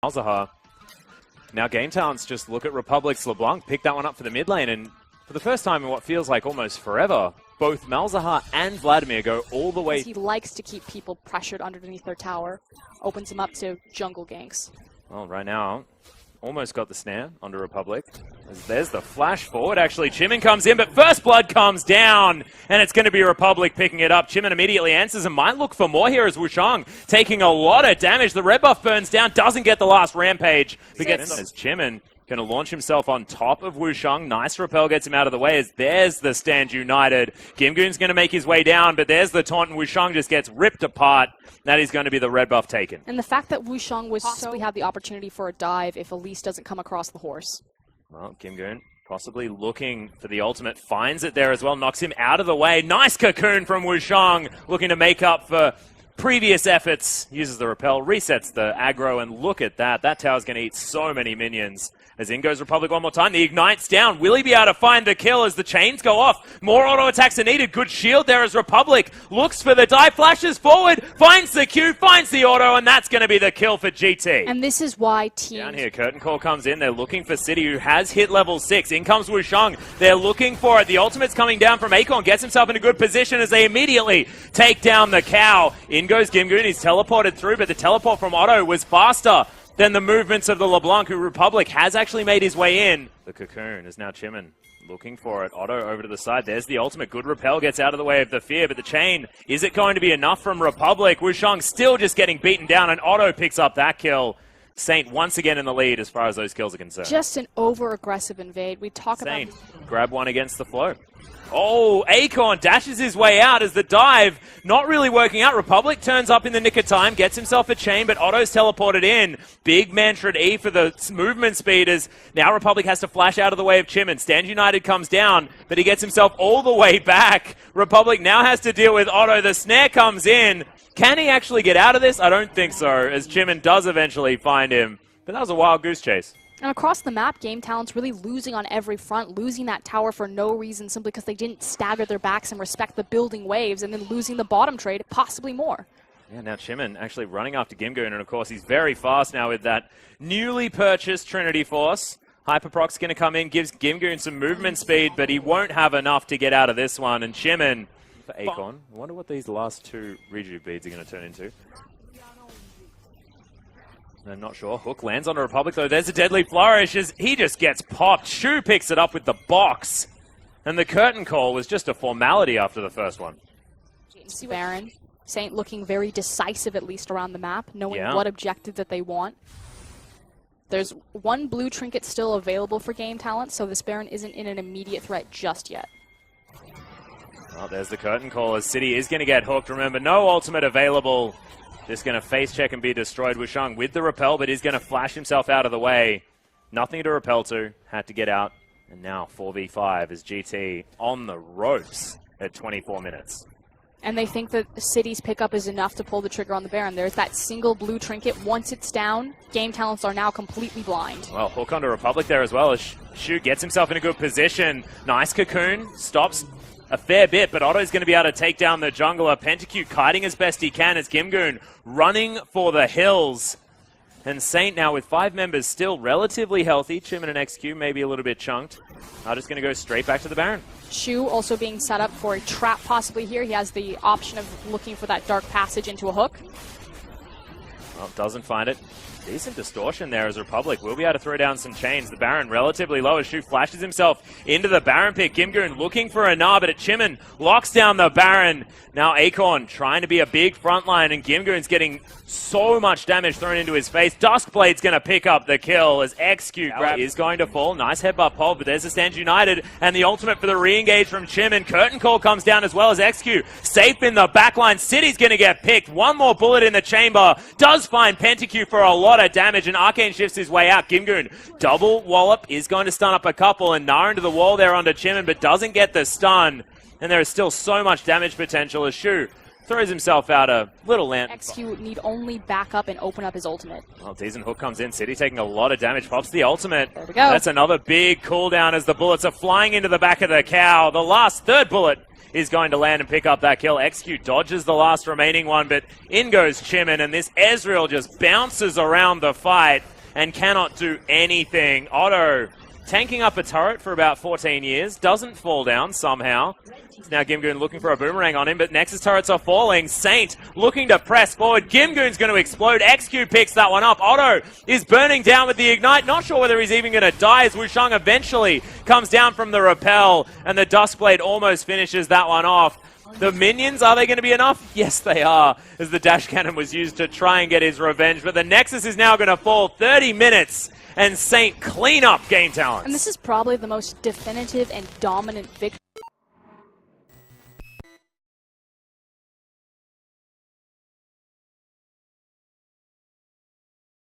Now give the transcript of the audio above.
Malzahar. Now Game Talents just look at Republic's LeBlanc, pick that one up for the mid lane, and for the first time in what feels like almost forever, both Malzahar and Vladimir go all the way. He likes to keep people pressured underneath their tower, opens them up to jungle ganks. Well, right now, almost got the snare onto Republic. There's the flash forward, actually. Chimin comes in, but First Blood comes down, and it's going to be Republic picking it up. Chimin immediately answers and might look for more here as Wushang taking a lot of damage. The red buff burns down, doesn't get the last rampage. But gets as Chimin going to launch himself on top of Wushang. Nice repel gets him out of the way as there's the Stand United. Gimgoon's going to make his way down, but there's the taunt, and Wushang just gets ripped apart. That is going to be the red buff taken. And the fact that Wushang was possibly had the opportunity for a dive if Elise doesn't come across the horse. Well, Gimgoon possibly looking for the ultimate, finds it there as well, knocks him out of the way. Nice cocoon from Wushang, looking to make up for previous efforts. Uses the repel, resets the aggro, and look at that. That tower's going to eat so many minions. As in goes Republic one more time. The Ignite's down. Will he be able to find the kill as the chains go off? More auto attacks are needed. Good shield there as Republic looks for the dive, flashes forward, finds the Q, finds the auto, and that's going to be the kill for GT. And this is why teams... Down here, Curtain Call comes in. They're looking for City, who has hit level 6. In comes Wushang. They're looking for it. The ultimate's coming down from Acorn. Gets himself in a good position as they immediately take down the cow. In goes Gimgoon. He's teleported through, but the teleport from Otto was faster than the movements of the LeBlanc, who Republic has actually made his way in. The cocoon is now Chimin looking for it. Otto over to the side. There's the ultimate. Good repel gets out of the way of the fear, but the chain, is it going to be enough from Republic? Wushang still just getting beaten down, and Otto picks up that kill. Saint once again in the lead as far as those kills are concerned. Just an over-aggressive invade. We talk Saint about... grab one against the flow. Oh, Acorn dashes his way out as the dive not really working out. Republic turns up in the nick of time, gets himself a chain, but Otto's teleported in. Big mantra E for the movement speed as now Republic has to flash out of the way of Chimin. Stand United comes down, but he gets himself all the way back. Republic now has to deal with Otto. The snare comes in. Can he actually get out of this? I don't think so, as Chimin does eventually find him. But that was a wild goose chase. And across the map, Game Talent's really losing on every front, losing that tower for no reason, simply because they didn't stagger their backs and respect the building waves, and then losing the bottom trade, possibly more. Yeah, now Chimin actually running after Gimgoon, and of course he's very fast now with that newly purchased Trinity Force. Hyperproc's going to come in, gives Gimgoon some movement speed, but he won't have enough to get out of this one. And Chimin for Acorn. I wonder what these last two Reju beads are going to turn into. I'm not sure. Hook lands on a Republic, though. There's a deadly flourish as he just gets popped. Shu picks it up with the box. And the curtain call was just a formality after the first one. Baron, Saint looking very decisive, at least around the map, knowing what objective that they want. There's one blue trinket still available for Game Talent, so this Baron isn't in an immediate threat just yet. Well, there's the curtain call as City is going to get hooked. Remember, no ultimate available. Just going to face check and be destroyed. Wushang with the repel, but he's going to flash himself out of the way. Nothing to repel to. Had to get out. And now 4v5 is GT on the ropes at 24 minutes. And they think that City's pickup is enough to pull the trigger on the Baron. There's that single blue trinket. Once it's down, Game Talents are now completely blind. Well, hook onto Republic there as well as Shu gets himself in a good position. Nice cocoon. Stops a fair bit, but Otto's going to be able to take down the jungler. Pentacute kiting as best he can as Gimgoon running for the hills. And Saint now with 5 members still relatively healthy. Chimin and XQ maybe a little bit chunked. Are just going to go straight back to the Baron. Shu also being set up for a trap possibly here. He has the option of looking for that dark passage into a hook. Well, doesn't find it. Decent distortion there as Republic will be able to throw down some chains. The Baron relatively low as Shu flashes himself into the Baron pick. Gimgoon looking for a gnaw, but Chimin locks down the Baron. Now Acorn trying to be a big front line, and Gimgoon's getting so much damage thrown into his face. Duskblade's going to pick up the kill as XQ grab is going to fall. Nice headbutt pole, but there's the Stand United, and the ultimate for the re-engage from Chimin. Curtain call comes down as well as XQ. Safe in the backline. City's going to get picked. One more bullet in the chamber. Does find Pentacute for a lot of damage, and Arcane shifts his way out. Gimgoon double wallop is going to stun up a couple, and Nara into the wall there onto Chimin, but doesn't get the stun. And there is still so much damage potential as Shu throws himself out a little lantern. XQ need only back up and open up his ultimate. Well, Deezen Hook comes in. City taking a lot of damage. Pops the ultimate. There we go. That's another big cooldown as the bullets are flying into the back of the cow. The last third bullet is going to land and pick up that kill. XQ dodges the last remaining one, but in goes Chimin, and this Ezreal just bounces around the fight. and cannot do anything. Otto tanking up a turret for about 14 years, doesn't fall down somehow. It's now Gimgoon looking for a boomerang on him, but Nexus turrets are falling. Saint looking to press forward. Gimgoon's going to explode. XQ picks that one up. Otto is burning down with the Ignite. Not sure whether he's even going to die as Wushang eventually comes down from the rappel, and the Duskblade almost finishes that one off. The minions, are they going to be enough? Yes, they are, as the dash cannon was used to try and get his revenge. But the Nexus is now going to fall. 30 minutes, and Saint clean up Game Talent. And this is probably the most definitive and dominant victory